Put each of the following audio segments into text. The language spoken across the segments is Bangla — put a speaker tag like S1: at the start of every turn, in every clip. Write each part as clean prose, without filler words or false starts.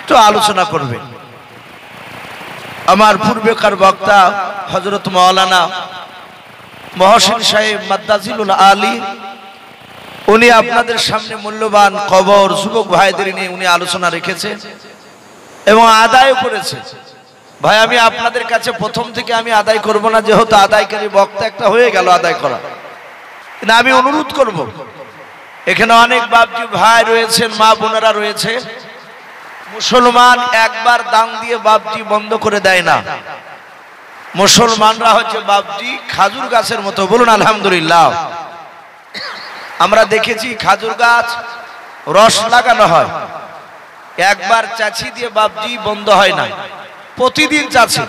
S1: একটু আলোচনা করবেন। আমার পূর্বেকার বক্তা হযরত মাওলানা মহসিন সাহেব মাদ্দাজিলুল আলী, উনি আপনাদের সামনে মূল্যবান কবর যুবক ভাইদের নিয়ে উনি আলোচনা রেখেছেন এবং আদায় করেছে। ভাই আমি আপনাদের কাছে প্রথম থেকে আমি আদায় করব না, যেহেতু আদায়কারী বক্তা একটা হয়ে গেল আদায় করা, কিন্তু আমি অনুরোধ করব, এখানে অনেক বাপজি ভাই রয়েছেন, মা বোনেরা রয়েছে, মুসলমান একবার দান দিয়ে বাপজি বন্ধ করে দেয় না। মুসলমানরা হচ্ছে বাপজি খাজুর গাছের মতো, বলুন আলহামদুলিল্লাহ। আমরা দেখেছি খাজুর গাছ রস লাগানো হয়, একবার চাচি দিয়ে বাপজি বন্ধ হয় না, প্রতিদিন চাচি,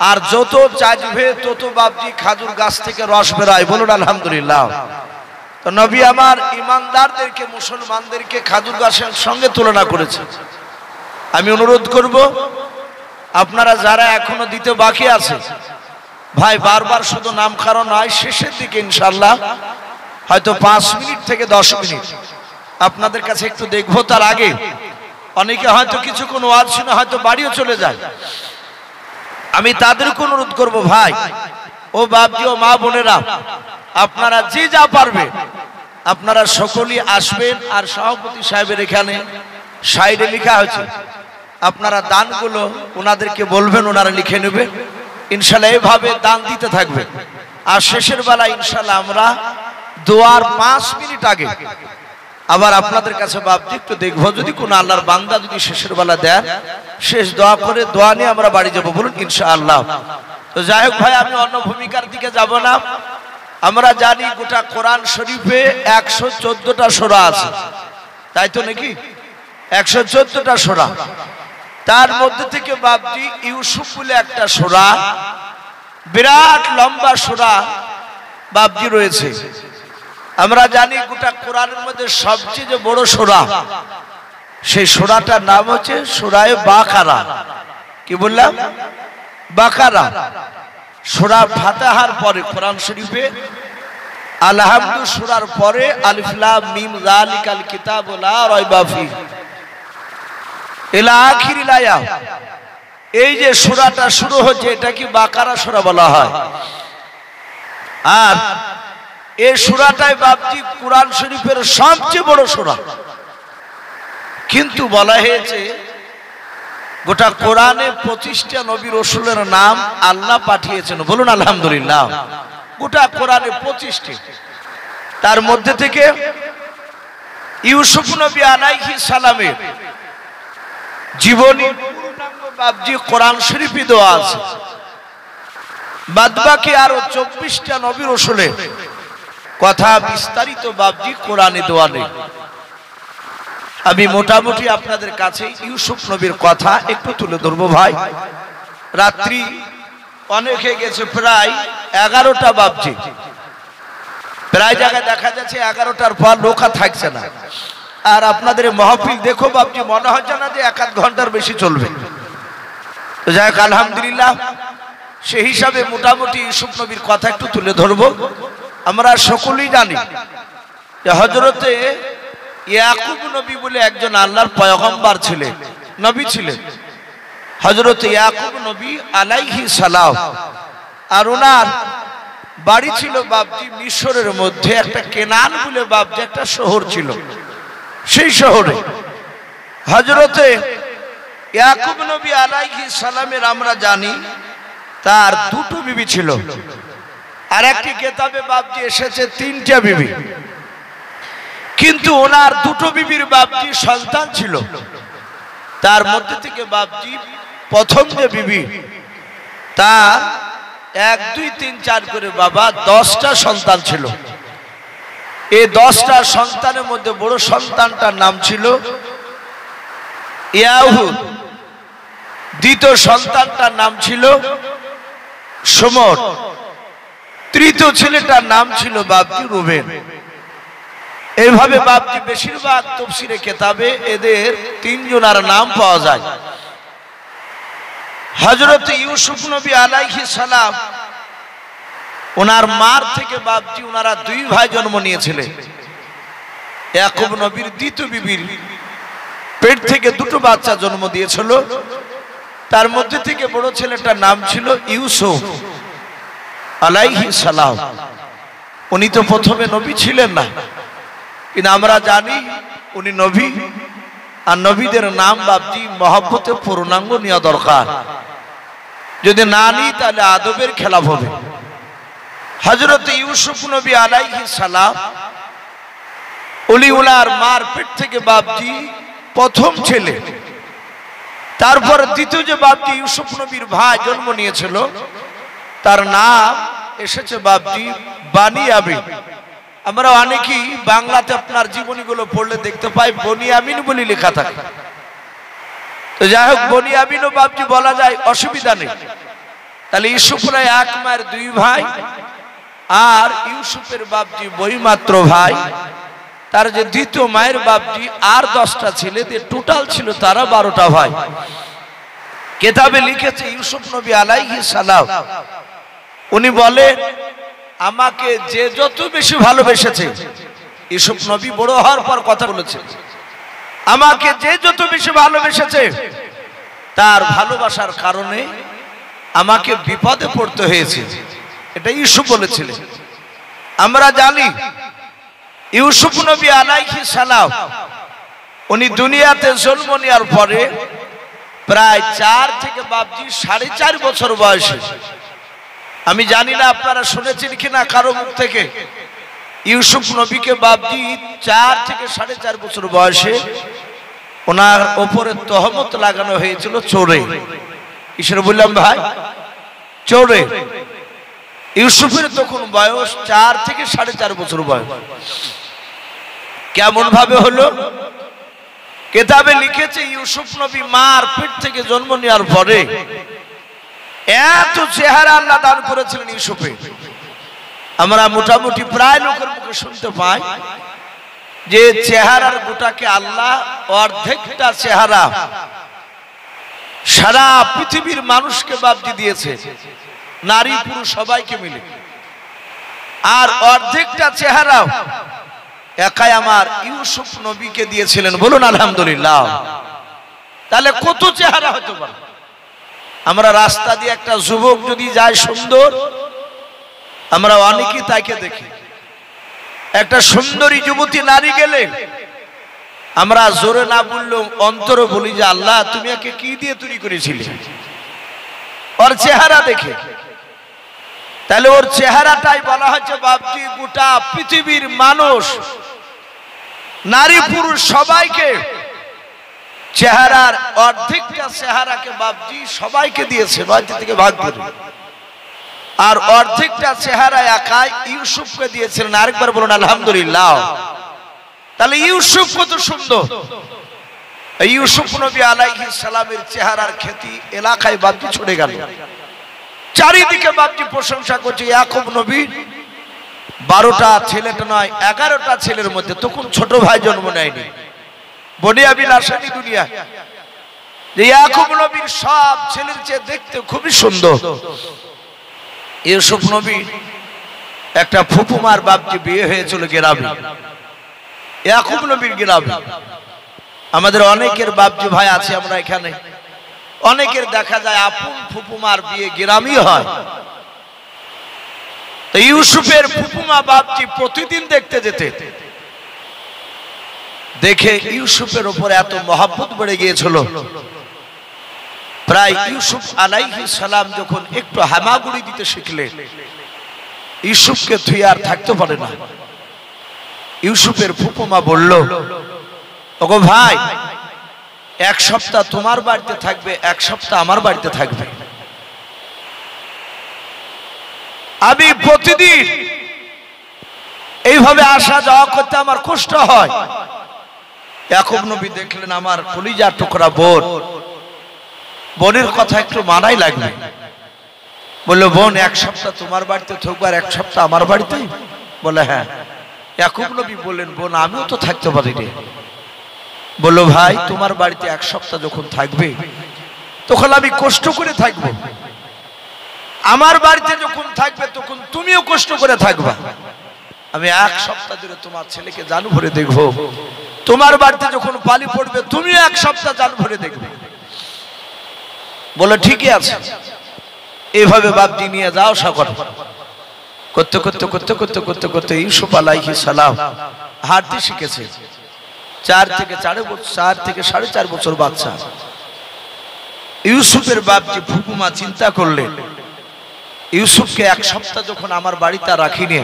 S1: আর যত চাচবে তত বাপজি খাজুর গাছ থেকে রস বেরোয়, বলুন আলহামদুলিল্লাহ। তো নবী আমার ইমানদারদেরকে, মুসলমানদেরকে খাজুর গাছের সঙ্গে তুলনা করেছে। আমি অনুরোধ করব আপনারা যারা এখনো দিতে বাকি আছে ভাই, বারবার শুধু নাম কারণ নয়, শেষের দিকে ইনশাআল্লাহ হয়তো 5 মিনিট থেকে 10 মিনিট আপনাদের কাছে একটু দেখবো। তার আগে অনেকে হয়তো কিছুক্ষণ ওয়াজ শুনে হয়তো বাড়িও চলে যায়, আমি তাদেরকে অনুরোধ করব ভাই ও বাপজি ও মা বোনেরা, আপনারা যে যা পারবে আপনারা সকলেই আসবেন। আর সভাপতি সাহেবের এখানে সাইডে লেখা হয়েছে, আপনারা দানগুলো ওনাদেরকে বলবেন, ওনারা লিখে নেবে ইনশাআল্লাহ। এইভাবে দান দিতে থাকবে। আর শেষের বেলায় ইনশাআল্লাহ আমরা দোয়ার 5 মিনিট আগে আবার আপনাদের কাছে বাপজি একটু দেখবো, যদি কোনো আল্লাহর বান্দা যদি শেষের বেলা দেয়, শেষ দোয়া করে দোয়া নিয়ে আমরা বাড়ি যাবো, বলুন ইনশাআল্লাহ। তো যাই হোক ভাই, আমি অন্য ভূমিকার দিকে যাব না। আমরা জানি গোটা কোরআন শরীফে 114টা সূরা আছে, তাই তো নাকি? 114টা সূরা, তার মধ্যে থেকে বাপজি ইউসুফ বলে একটা সূরা, বিরাট লম্বা সূরা বাপজি রয়েছে। আমরা জানি গোটা কোরআনের মধ্যে সবচেয়ে বড় সূরা, সেই সূরাটার নাম হচ্ছে সূরায়ে বাকারা। কি বললাম? বাকারা। সূরা ফাতিহার পরে কোরআন শরীফে আলহামদু সূরার পরে আলিফ লাম মিম যালিকাল কিতাবু লা রাইবা ফিহি ইলা আখিরিল আয়াত, এই যে সূরাটা শুরু হচ্ছে এটা কি বাকারা সূরা বলা হয়। আর এই সূরাটাই বাপজি কোরআন শরীফের সবচেয়ে বড় সূরা, কিন্তু বলা হয়েছে গোটা কোরআনে 25টা নবী রাসূলের নাম আল্লাহ পাঠিয়েছেন, বলুন আলহামদুলিল্লাহ। গোটা কোরআনে 25টি, তার মধ্যে থেকে ইউসুফ নবী আলাইহিস সালামের জীবনী পূর্ণাঙ্গ বাপজি কোরআন শরীফে দেওয়া আছে। বাদবাকি আরো 24টা নবী রাসূলের কথা বিস্তারিত বাপজি কোরআনে দেওয়া নেই। আমি মোটামুটি আপনাদের কাছে ইউসুফ নবীর কথা একটু তুলে ধরবো ভাই। রাত্রি অনেক হয়ে গেছে, প্রায় 11টা বাপজি, প্রায় জায়গায় দেখা যাচ্ছে 11টার পর লোক আর থাকছে না। আর আপনাদের মাহফিল দেখো বাপজি, মনে হচ্ছে না যে 1-8 ঘন্টার বেশি চলবে। তো যাই হোক আলহামদুলিল্লাহ, সেই হিসাবে মোটামুটি ইউসুফ নবীর কথা একটু তুলে ধরবো। আমরা সকলেই জানি যে হযরতে ইয়াকুব নবী বলে একজন আল্লাহর পয়গম্বর ছিলেন, নবী ছিলেন, হযরত ইয়াকুব নবী আলাইহিস সালাম। আর ওনার বাড়ি ছিল বাপজি মিশরের মধ্যে একটা কেনান বলে বাপজি একটা শহর ছিল। সেই শহরে হযরতে ইয়াকুব নবী আলাইহিস সালামের আমরা জানি তার 2টো বিবি ছিল। আর একটি কিতাবে বাপজি এসেছে 3টা বিবি, কিন্তু ওনার 2টো বিবির বাপজি সন্তান ছিল। তার মধ্যে থেকে বাপজি প্রথম যে বিবি, তার 1 2 3 4 করে বাবা 10টা সন্তান ছিল। এই 10টা সন্তানের মধ্যে বড় সন্তানটার নাম ছিল ইয়াহুদ, দ্বিতীয় সন্তানটার নাম ছিল শমর, তৃতীয় ছেলেটার নাম ছিল বাপজি রুবেন। এইভাবে বাপজি বেশিরভাগ তাফসীরে কিতাবে এদের 3 জনের নাম পাওয়া যায়। হযরত ইউসুফ নবী আলাইহিস সালাম ওনার মার থেকে বাপজি ওনারা 2 ভাই জন্ম নিয়েছিলেন। ইয়াকুব নবীর দ্বিতীয় বিবির পেট থেকে দুটো বাচ্চা জন্ম দিয়েছিল। তার মধ্যে থেকে বড় ছেলেটার নাম ছিল ইউসুফ আলাইহিস সালাম। উনি তো প্রথমে নবী ছিলেন না, কিন্তু আমরা জানি উনি নবী। আর নবীদের নাম বাপজি মহব্বতে পূর্ণাঙ্গ নেওয়া দরকার। যদি না নিই তাহলে আদবের খেলাফ হবে। হযরত ইউসুফ নবী আলাইহিস সালাম উনি ওনার মার পেট থেকে বাপজি প্রথম ছেলে। তারপর দ্বিতীয় যে বাপজি ইউসুফ নবীর ভাই জন্ম নিয়েছিল, তার নাম এসেছে বাপজি বানিয়ামিন। আমরা অনেকেই বাংলাতে আপনার জীবনীগুলো পড়লে দেখতে পাই বনিয়ামিন বলে লেখা থাকে। তো যাই হোক, বনিয়ামিনও বাপজি বলা যায়, অসুবিধা নেই। তাহলে ইউসুফরা এক মায়ের দুই ভাই, আর ইউসুফের বাপজি বইমাত্র ভাই। তার যে দ্বিতীয় মায়ের বাপজি আর 10টা ছেলে দিয়ে টোটাল ছিল তারা 12টা ভাই। কিতাবে লিখেছে ইউসুফ নবী আলাইহিস সালাম উনি বলে, আমাকে যে যত বেশি ভালোবেসেছে, ইউসুফ নবী বড় হওয়ার পর কথা বলেছে, আমাকে যে যত বেশি ভালোবেসেছে তার ভালোবাসার কারণে আমাকে বিপদে পড়তে হয়েছে। এটা ইউসুফ বলেছিলেন। আমরা জানি ইউসুফ নবী আলাইহিস সালাম উনি দুনিয়াতে জন্ম নেওয়ার পরে প্রায় 4 থেকে বাপজি 4.5 বছর বয়সে, আমি জানি না আপনারা শুনেছেন কিনা কারো মুখ থেকে, ইউসুফ নবীকে বাপজি 4 থেকে 4.5 বছর বয়সে ওনার উপরে তহমত লাগানো হয়েছিল চোরে। কিসের বললাম ভাই? চোরে। ইউসুফের তখন বয়স 4 থেকে 4.5 বছর বয়স। কেমন ভাবে হলো? কিতাবে লিখেছে ইউসুফ নবী মার পেট থেকে জন্ম নেওয়ার পরে এত চেহারা আল্লাহ দান করেছিলেন ইউসুফে। আমরা মোটামুটি প্রায় লোকের মুখে শুনতে পাই যে চেহারার গোটাকে আল্লাহ অর্ধেকটা চেহারা সারা পৃথিবীর মানুষকে বাপজি দিয়েছে, নারী পুরুষ সবাইকে মিলে। আর অর্ধেকটা চেহারা একাই আমার ইউসুফ নবীকে দিয়েছিলেন। বলুন আলহামদুলিল্লাহ। তাহলে কত চেহারা হতে পারে? আমরা রাস্তা দিয়ে একটা যুবক যদি যায় সুন্দর, আমরা অনেকেই তাকে দেখি। একটা সুন্দরী যুবতী নারী গেলে আমরা জোরে না বললেও অন্তরে বলি যে আল্লাহ তুমি একে কি দিয়ে তৈরি করেছিলে, ওর চেহারা দেখে। তাহলে ওর চেহারাটাই বলা হচ্ছে বাপজি গোটা পৃথিবীর মানুষ, নারী পুরুষ সবাইকে চেহারার অর্ধেকটা চেহারাকে বাপজি সবাইকে দিয়েছে 9 থেকে ভাগ করে। আর অর্ধেকটা চেহারা একাই ইউসুফকে দিয়েছিলেন। আরেকবার বলুন আলহামদুলিল্লাহ। তাহলে ইউসুফ কত সুন্দর! ইউসুফ নবী আলাইহিস সালামের চেহারার খ্যাতি এলাকায় বাপজি ছড়ে গেল। চারিদিকে বাপজি প্রশংসা করছে। ইয়াকুব নবী 12টা ছেলেটা নয় 11টা ছেলের মধ্যে তখন ছোট ভাই জন্ম নেয়নি, বনিয়ামিন আসেনি দুনিয়ায়। যে ইয়াকুব নবীর সব ছেলের চেয়ে দেখতে খুবই সুন্দর। ইউসুফ নবী একটা ফুপুমার বাপজি বিয়ে হয়েছিল গ্রামে, ইয়াকুব নবীর গ্রামে। আমাদের অনেকের বাপজি ভাই আছে আমরা এখানে, অনেকের দেখা যায় আপন ফুপুমার বিয়ে গ্রামই হয়। তো ইউসুফের ফুপুমা বাপজি প্রতিদিন দেখতে যেতে, দেখে ইউসুফের উপর এত মহব্বত বেড়ে গিয়েছিল। প্রায় ইউসুফ আলাইহিস সালাম যখন একটু হামাগুড়ি দিতে শিখলেন, ইউসুফকে ধুয়ে আর থাকতে পারে না। ইউসুফের ফুপুমা বলল, ওগো ভাই, 1 সপ্তাহ তোমার বাড়িতে থাকবে, 1 সপ্তাহ আমার বাড়িতে থাকবে। আমি প্রতিদিন এইভাবে আসা যাওয়া করতে আমার কষ্ট হয়। ইয়াকুব নবী দেখলেন আমার কলিজার টুকরা বোন, বোনের কথা একটু মানাই লাগবে। বললো, বোন 1 সপ্তাহ তোমার বাড়িতে থাকবো আর 1 সপ্তাহ আমার বাড়িতে? বলে হ্যাঁ। ইয়াকুব নবী বললেন, বোন আমিও তো থাকতে পারি রে। বললো, ভাই তোমার বাড়িতে 1 সপ্তাহ যখন থাকবে তখন আমি কষ্ট করে থাকবো, আমার বাড়িতে যখন থাকবে তখন তুমিও কষ্ট করে থাকবা। আমি 1 সপ্তাহ ধরে তোমার ছেলেকে জানু ভরে দেখবো, তোমার বাড়িতে যখন পালি পড়বে তুমি এক সপ্তাহ জাল ভরে দেখবে। বলে ঠিকই আছে। এইভাবে বাপজি নিয়ে যাও সাগর করতে করতে করতে করতে করতে করতে ইউসুফ আলাইহিস সালাম হাঁটতে শিখেছে। 4 থেকে 4.5 বছর বাচ্চা। ইউসুফের বাপজি ফুপুমা চিন্তা করলেন, ইউসুফকে এক সপ্তাহ যখন আমার বাড়িতে রাখিনি,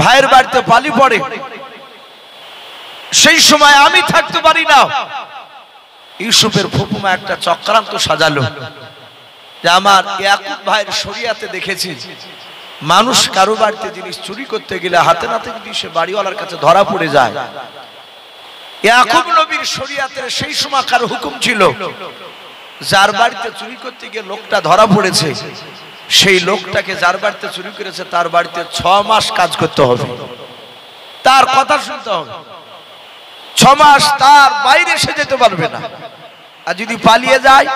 S1: ভাইয়ের বাড়িতে পালি পড়ে, সেই সময় আমি থাকতে পারি না। ইউসুফের ফুপুমা একটা চক্রান্ত সাজালো যে আমার ইয়াকুব ভাইয়ের শরিয়াতে দেখেছি মানুষ কারো বাড়িতে জিনিস চুরি করতে গেলে হাতে নাতে যদি সে বাড়িওয়ালার কাছে ধরা পড়ে যায়, ইয়াকুব নবীর শরিয়াতের সেই সময় কার হুকুম ছিল যার বাড়িতে চুরি করতে গিয়ে লোকটা ধরা পড়েছে সেই লোকটাকে যার বাড়িতে চুরি করেছে তার বাড়িতে 6 মাস কাজ করতে হবে, তার কথা শুনতে হবে, 6 মাস তার বাইরে এসে যেতে পারবে না। আর যদি পালিয়ে যায়,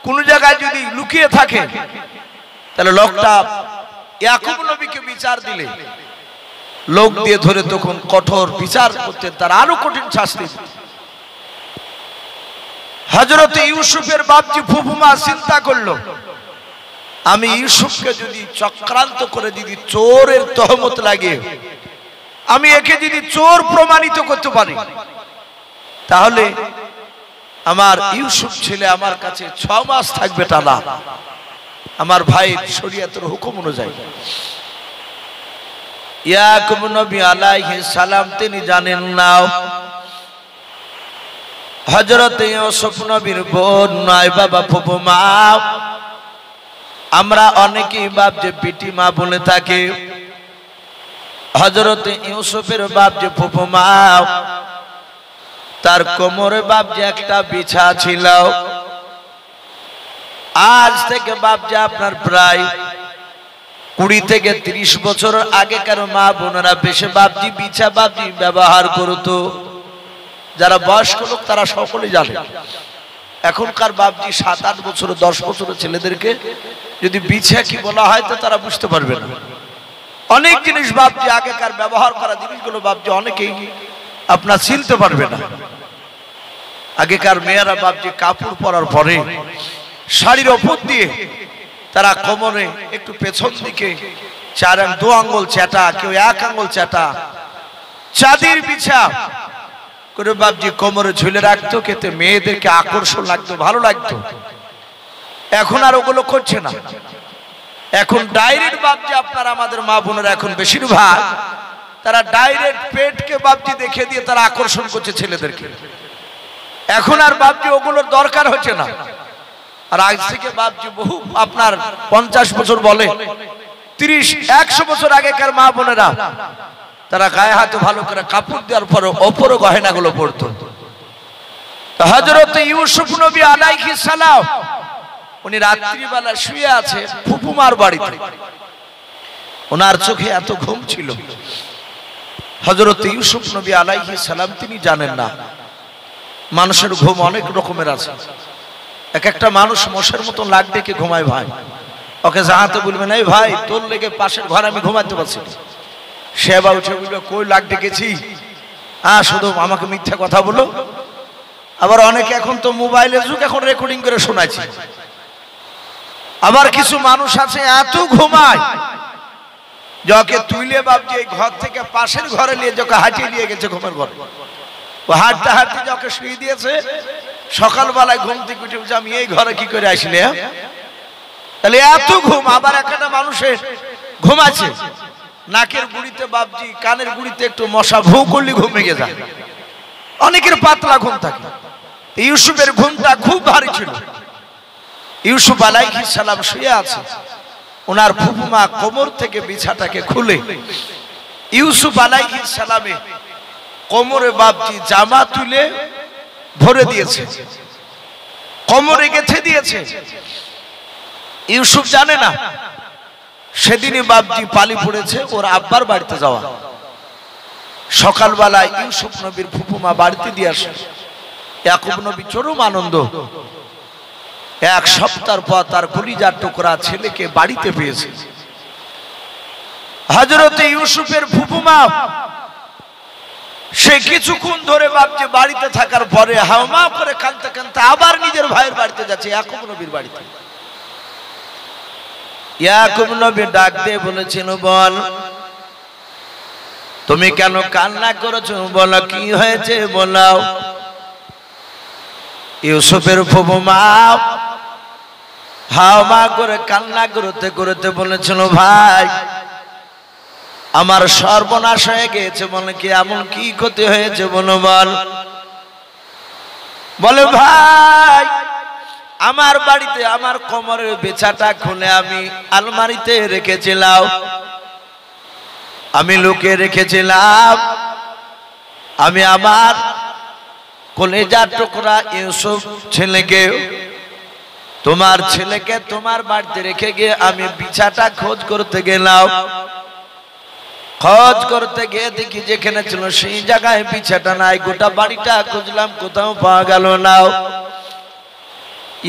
S1: কোন জায়গায় যদি লুকিয়ে থাকে, তাহলে লোকটা ইয়াকুব নবীকে বিচার দিলে লোক দিয়ে ধরে তখন কঠোর বিচার করতে, তার আরো কঠিন শাস্তি। হযরত ইউসুফের বাপজি ফুফুমা চিন্তা করলো, আমি ইউসুফকে যদি চক্রান্ত করে যদি চোরের তহমত লাগে, আমি একে যদি চোর প্রমাণিত করতে পারি, তাহলে আমার ইউসুফ ছেলে আমার কাছে 6 মাস থাকবে টানা, আমার ভাই শরীয়তের হুকুম অনুযায়ী। ইয়াকুব নবী আলাইহিস সালাম তিনি জানেন না হযরত ইউসুফ নবীর বোন নয় বাবা ফুফুমা। আমরা অনেকেই বাপ যে পিটি মা বলে থাকি, হযরত ইউসুফের বাপ যে ফুফুমা, তার কোমরে বাপ যে একটা বিছা ছিল। আজ থেকে বাপ যে আপনার প্রায় 20 থেকে 30 বছর আগেকার মা বোনেরা বেশি বাপজি বিছা বাপজি ব্যবহার করতো। যারা বয়স্ক লোক তারা সকলেই জানে। এখনকার বাপজি 7-8 বছর 10 বছরের ছেলেদেরকে যদি বিছা কি বলা হয় তো তারা বুঝতে পারবে না। অনেক জিনিস বাপজি আগেকার ব্যবহার করা জিনিসগুলো বাপজি অনেকেই আপনার চিনতে পারবে না। আগেকার মেয়েরা বাপজি কাপড় পরার পরে শাড়ির ওপর দিয়ে তারা কোমরে একটু পেছন দিকে 2 আঙ্গুল চাটা, কেউ 1 আঙ্গুল চাটা, চাঁদির বিছা করে বাপজি কোমরে ঝুলে রাখতো, খেতে মেয়েদেরকে আকর্ষণ লাগতো, ভালো লাগতো। এখন আর ওগুলো করছে না। এখন ডাইরেক্ট বাপজি আপনার আমাদের মা বোনেরা এখন বেশিরভাগ তারা ডাইরেক্ট পেটকে বাপজি দেখে দিয়ে তারা আকর্ষণ করছে ছেলেদেরকে। এখন আর বাপজি ওগুলোর দরকার হচ্ছে না। আর আজ থেকে বাপজি বহু আপনার 50 বছর বলে 30-100 বছর আগেকার মা বোনেরা তারা গায়ে হাতে ভালো করে কাপড় দেওয়ার পর ওপরও গহনাগুলো পরতো। হযরত ইউসুফ নবী আলাইহিস সালাম উনি রাত্রিবেলা শুয়ে আছে ফুফুমার বাড়িতে। ওনার চোখে এত ঘুম ছিল, হযরত ইউসুফ নবী আলাইহিস সালাম তিনি জানেন না মানুষের ঘুম অনেক রকমের আছে। এক একটা মানুষ মশার মতন লাগ ডেকে ঘুমায় ভাই, ওকে জাহাতে বলবেন এই ভাই তোর লেগে পাশের ঘরে আমি ঘুমাতে পারছি, সে বা উঠে বলবে কই লাগ ডেকেছি, শুধু আমাকে মিথ্যা কথা বলো। আবার অনেকে এখন তো মোবাইলের যুগ, এখন রেকর্ডিং করে শোনাচ্ছে। আবার কিছু মানুষ আছে এত ঘুমায় যাকে তুইলে বাপজি এই ঘর থেকে পাশের ঘরে নিয়ে যাকে হাঁটিয়ে নিয়ে গেছে ঘুমের ঘরে, ও হাঁটতে হাঁটতে যাকে শুয়ে দিয়েছে, সকালবেলায় ঘুম থেকে উঠে বলছে আমি এই ঘরে কি করে আসলে। তাহলে এত ঘুম। আবার একটা মানুষের ঘুম আছে নাকের গুড়িতে বাপজি কানের গুড়িতে একটু মশা ভৌ করলে ঘুম ভেঙে যায়। অনেকের পাতলা ঘুম থাকে। ইউসুফের ঘুমটা খুব ভারী ছিল। ইউসুফ আলাইহিস সালাম শুয়ে আছে, ওনার ফুফুমা কোমর থেকে বিছাটাকে খুলে ইউসুফ আলাইহিস সালামে কোমরে বাপজি জামা তুলে ভরে দিয়েছে, কোমরে গেঁথে দিয়েছে। ইউসুফ জানে না সেদিনই বাপজি পালি পড়েছে ওর আব্বার বাড়িতে যাওয়া। সকালবেলায় ইউসুফ নবীর ফুফুমা বাড়িতে দিয়ে আসে। ইয়াকুব নবী চরম আনন্দ, 1 সপ্তাহ পর তার কলিজার টুকরা ছেলেকে বাড়িতে পেয়েছে। হযরত ইউসুফের ফুফুমা সে কিছুক্ষণ ধরে বাপজি বাড়িতে থাকার পরে হাওমা করে কাঁদতে কাঁদতে আবার নিজের ভাইয়ের বাড়িতে যাচ্ছে, ইয়াকুব নবীর বাড়িতে। ইয়াকুব নবী ডাক দিয়ে বলেছিল, বল তুমি কেন কান্না করেছো, বলো কি হয়েছে বলাও। ইউসুফের ফুফু মা হাওমা করে কান্না করতে করতে বলেছিল, ভাই আমার সর্বনাশ হয়ে গেছে। বলে কি এমন কি ক্ষতি হয়েছে বলো বল। বলে ভাই আমার বাড়িতে আমার কোমরের বেচাটা খুলে আমি আলমারিতে রেখেছিলাম, আমি লুকিয়ে রেখেছিলাম। আমি আমার কলেজার টুকরা ইউসুফ ছেলেকে, তোমার ছেলেকে তোমার বাড়িতে রেখে গিয়ে আমি বিছাটা খোঁজ করতে গেলাম। খোঁজ করতে গিয়ে দেখি যেখানে ছিল সেই জায়গায় বিছাটা নাই। গোটা বাড়িটা খুঁজলাম, কোথাও পাওয়া গেল না।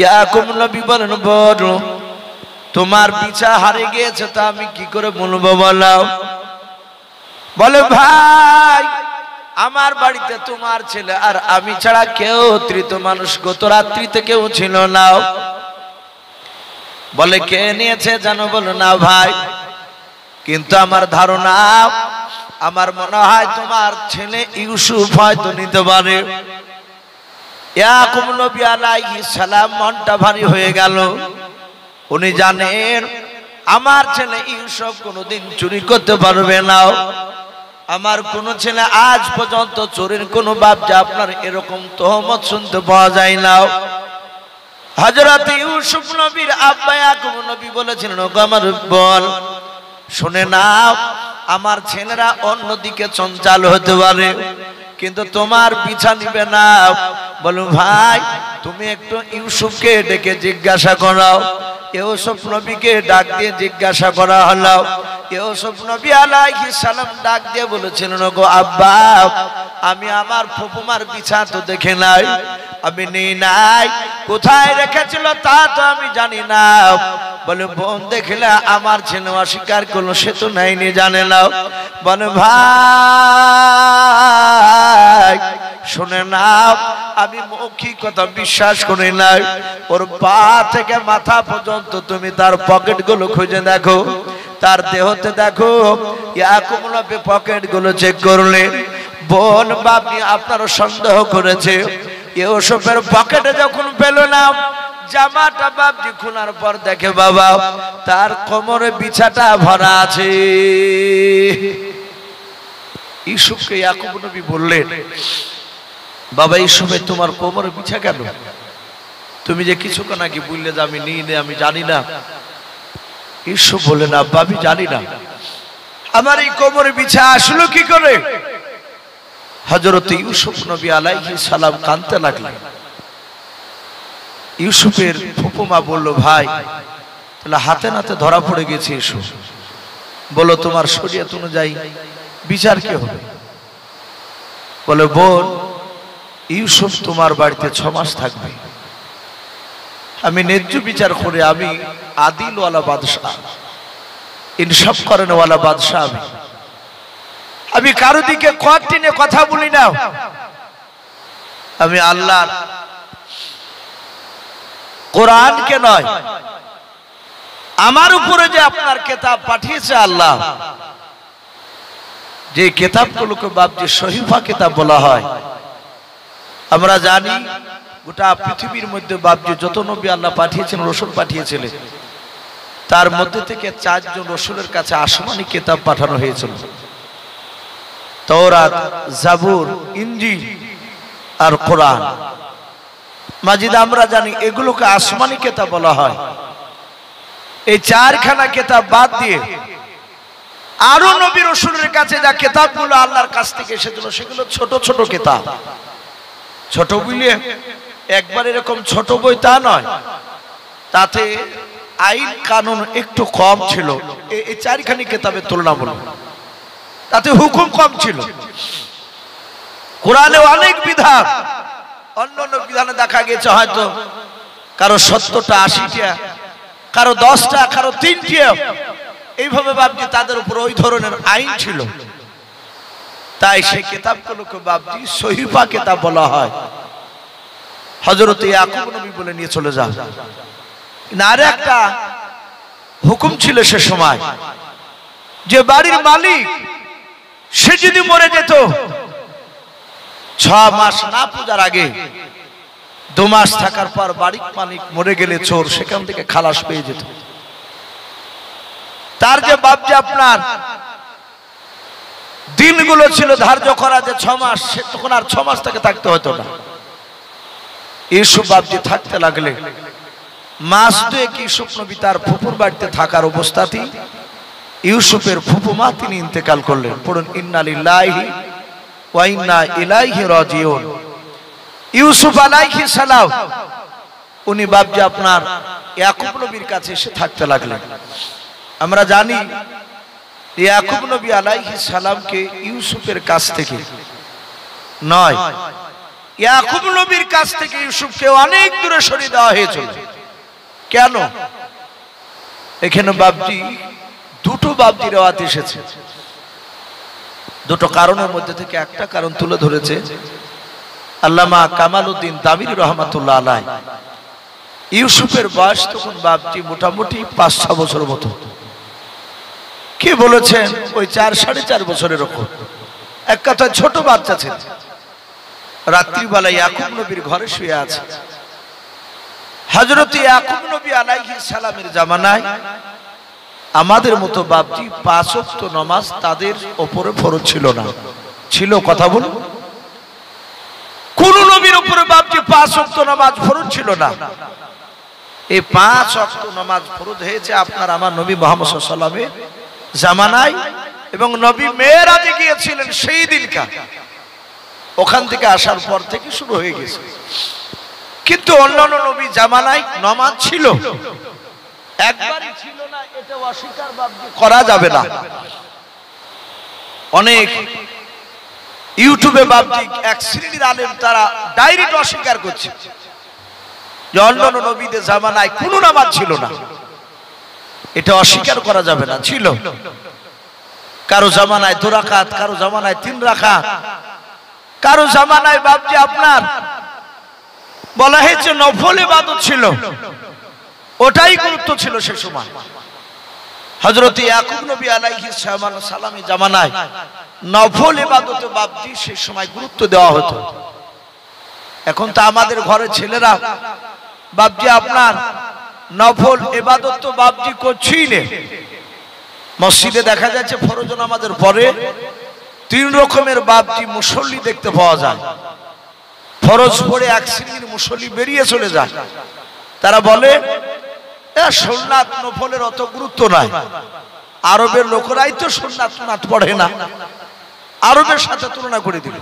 S1: ইয়াকুব নবী বলেন, বল তোমার বিছা হারিয়ে গিয়েছে তা আমি কি করে বলবো বলো। বলে ভাই আমার বাড়িতে তোমার ছেলে আর আমি ছাড়া কেউ তৃতীয় মানুষ গত রাত্রিতে কেউ ছিল না। বলে কে নিয়েছে জানো? বলো না ভাই, কিন্তু আমার ধারণা আমার মনে হয় তোমার ছেলে ইউসুফ হয়তো নিতে পারে। ইয়াকুব নবী আলাইহিস সালাম মনটা ভারী হয়ে গেল। উনি জানেন আমার ছেলে ইউসুফ কোনোদিন চুরি করতে পারবে না। আমার কোন ছেলে আজ পর্যন্ত চোরের কোন বাপজা আপনার এরকম তহমত শুনতে পাওয়া যায় না। হযরত ইউসুফ নবীর আব্বা ইয়াকুব নবী বলেছিলেন, ওগো আমার বল শুনে নাও, আমার ছেলেরা অন্যদিকে চঞ্চল হতে পারে কিন্তু তোমার পিছা নিবে না। বলো ভাই তুমি একটু ইউসুফকে ডেকে জিজ্ঞাসা করো। ইউসুফ নবীকে ডাক দিয়ে জিজ্ঞাসা করা হলো। ইউসুফ নবী আলাইহিস সালাম ডাক দিয়ে বলেছিলেন, ওগো আব্বা আমি আমার ফুফুমার বিছা তো দেখে নাই, আমি নেই নাই, কোথায় রেখেছিল তা তো আমি জানি না। বলে বোন দেখলে আমার ছেলে অস্বীকার করলো, সে তো নেয়নি জানে না। বলে ভাই শুনে নাও, আমি মৌখিক কথা বিশ্বাস করি না। ওর পা থেকে মাথা পর্যন্ত তুমি তার পকেট গুলো খুঁজে দেখো, তার দেহতে দেখো। ইয়াকুব নবী পকেট গুলো চেক করলেন। বোন বাপি আপনারও সন্দেহ করেছে। ইউসুফের পকেটে যখন পেল না জামাটা বাপজি খোলার পর দেখে বাবা তার কোমরে বিছাটা ভরা আছে। ইউসুফকে ইয়াকুব নবী বললেন, বাবা ইউসুফে তোমার কোমরে বিছা কেন? তুমি যে কিছুক্ষণ আগে বললে যে আমি নিই না, আমি জানি না। ইউসুফ বললেন, আব্বা আমি জানি না আমার এই কোমরে বিছা আসলো কি করে। হযরত ইউসুফ নবী আলাইহিস সালাম কাঁদতে লাগলেন। ইউসুফের ফুফুমা বলল, ভাই তাহলে হাতে নাতে ধরা পড়ে গেছে ইউসুফ, বলো তোমার শরীয়ত অনুযায়ী বিচার কি হবে? বলে বোন ইউসুফ তোমার বাড়িতে 6 মাস থাকবে। আমি ন্যায্য বিচার করে, আমি আদিলওয়ালা বাদশাহ, ইনসাফ করেনওয়ালা বাদশাহ। আমি কারো দিকে কটিনে কথা বলি না। আমি আল্লাহ কোরআনকে নয়, আমার উপরে যে আপনার কিতাব পাঠিয়েছে আল্লাহ, যে কিতাবগুলোকে বাপজি সহিফা কিতাব বলা হয়। আমরা জানি গোটা পৃথিবীর মধ্যে বাপজি যত নবী আল্লাহ পাঠিয়েছেন, রসুল পাঠিয়েছিলেন, তার মধ্যে থেকে 4 জন রসুলের কাছে আসমানি কিতাব পাঠানো হয়েছিল। তাওরাত, জাবুর, ইনজিল আর কোরআন মাজিদ। আমরা জানি এগুলোকে আসমানি কিতাব বলা হয়। এই 4খানা কিতাব বাদ দিয়ে আরো নবী রাসূলের কাছে যা কিতাবগুলো আল্লাহর কাছ থেকে এসেছিল সেগুলো ছোট ছোট কিতাব। ছোট বইলে একবার এরকম ছোট বই তা নয়, তাতে আইন কানুন একটু কম ছিল এই 4খানি কিতাবের তুলনামূলক, তাতে হুকুম কম ছিল। কোরআনে অনেক বিধান, অন্যান্য বিধানে দেখা গেছে হয়তো কারো 70টা 80টা, কারো 10টা, কারো 3টা, এইভাবে বাপজি তাদের উপর ওই ধরনের আইন ছিল। তাই সেই কিতাবগুলোকে বাপজি সহিফা কিতাব বলা হয়। হযরত ইয়াকুব নবী বলে নিয়ে চলে যান। আর একটা হুকুম ছিল সে সময়, যে বাড়ির মালিক সে যদি মরে যেত 6 মাস না পূজার আগে, 2 মাস থাকার পর বাড়ির মালিক মরে গেলে চোর সেখান থেকে খালাস পেয়ে যেত। তার যে বাপজি আপনার দিনগুলো ছিল ধার্য করা যে 6 মাস, সে তখন আর 6 মাস থেকে থাকতে হতো না। ইউসুফ বাপজি থাকতে লাগলে মাস 2 ইউসুফ নবী তার ফুপুর বাড়িতে থাকার অবস্থাতেই ইউসুফের ফুপুমা তিনি ইন্তেকাল করলেন। পড়ুন ইন্না লিল্লাহি ওয়া ইন্না ইলাইহি রাজিউন। ইউসুফ আলাইহিস সালাম উনি বাপজি আপনার ইয়াকুব নবীর কাছে এসে থাকতে লাগলেন। আমরা জানি ইয়াকুব নবী আলাইহিস সালামকে ইউসুফের কাছ থেকে নয়, ইয়াকুব নবীর কাছ থেকে ইউসুফকে অনেক দূরে সরিয়ে দেওয়া হয়েছিল। কেন? এখানে বাপজি দুটো বাপজি রেওয়াত এসেছে। দুটো কারণের মধ্যে থেকে একটা কারণ তুলে ধরেছে আল্লামা কামালউদ্দিন দামিরি রহমাতুল্লাহ আলাইহি। ইউসুফের বয়স তখন বাপজি মোটামুটি 5-6 বছর মতো। কি বলেছেন? ওই 4-4.5 বছরের ওপর। এক কথায় ছোট বাচ্চা ছিল। রাত্রিবেলা ইয়াকুব নবীর ঘরে শুয়ে আছে। হযরত ইয়াকুব নবী আলাইহিস সালামের জামানায় আমাদের মতো বাপজি 5 ওয়াক্ত নামাজ তাদের উপরে ফরজ ছিল না। ছিল? কথা বলুন। কোন নবীর উপরে বাপজি 5 ওয়াক্ত নামাজ ফরজ ছিল না। এই 5 ওয়াক্ত নামাজ ফরজ হয়েছে আপনার আমার নবী মুহাম্মদ সাল্লাল্লাহু আলাইহি ওয়াসাল্লামের জামানায়, এবং নবী মেরাজে গিয়েছিলেন সেই দিনকা। ওখান থেকে আসার পর থেকে শুরু হয়ে গেছে। কিন্তু অন্যান্য নবী জামানায় নামাজ ছিল, একবারই ছিল না, এটা অস্বীকার করা যাবে না। অনেক ইউটিউবে বাপজি এক শ্রেণীর আলেম তারা ডাইরেক্ট অস্বীকার করছে যে অন্যান্য নবীদের জামানায় কোনো নামাজ ছিল না। এটা অস্বীকার করা যাবে না, ছিল। কারো জামানায় 2 রাকাত, কারো জামানায় 3 রাকাত, কারো জামানায় বাপজি আপনার বলা হয়েছে নফল ইবাদত ছিল, ওটাই গুরুত্ব ছিল সে সময়। হযরত ইয়াকুব নবী আলাইহিস সালামের জামানায় নফল ইবাদতে বাপজি সেই সময় গুরুত্ব দেওয়া হতো। এখন তো আমাদের ঘরে ছেলেরা বাপজি আপনার নফল ইবাদত তো বাপজি করছেই না। মসজিদে দেখা যাচ্ছে ফরজ নামাজের পরে 3 রকমের বাপজি মুসল্লি দেখতে পাওয়া যায়। ফরজ পড়ে এক শ্রেণীর মুসল্লি বেরিয়ে চলে যায়। তারা বলে সুন্নাত নফলের অত গুরুত্ব নাই, আরবের লোকেরাই তো সুন্নাত নাত পড়ে না, আরবের সাথে তুলনা করে দিল।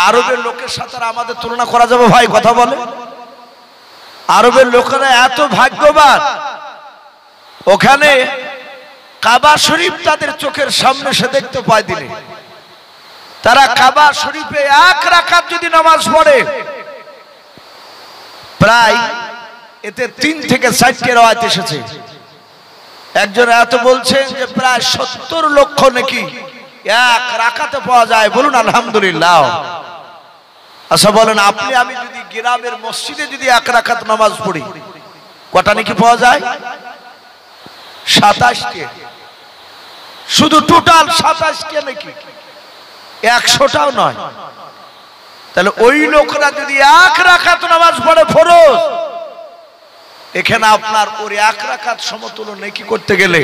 S1: আরবের লোকের সাথে আমাদের তুলনা করা যাবে ভাই? কথা বলে। আরবের লোকেরা এত ভাগ্যবান, ওখানে কাবা শরীফ তাদের চোখের সামনে সে দেখতে পায় দিলে। তারা কাবা শরীফে 1 রাকাত যদি নামাজ পড়ে, প্রায় এতে 3 থেকে 4টি রাওয়াত এসেছে। একজন এত বলছেন যে প্রায় 70 লক্ষ নাকি 1 রাকাতে পাওয়া যায়। বলুন আলহামদুলিল্লাহ। আচ্ছা বলেন, আপনি আমি যদি গ্রামের মসজিদে যদি 1 রাকাত নামাজ পড়ি, কটা নাকি পাওয়া যায়? 27টি। শুধু টোটাল 27টি নাকি, 100টাও নয়। তাহলে ওই লোকরা যদি 1 রাকাত নামাজ পড়ে ফরজ, এখানে আপনার ওর 1 রাকাত সমতুল্য নেকি করতে গেলে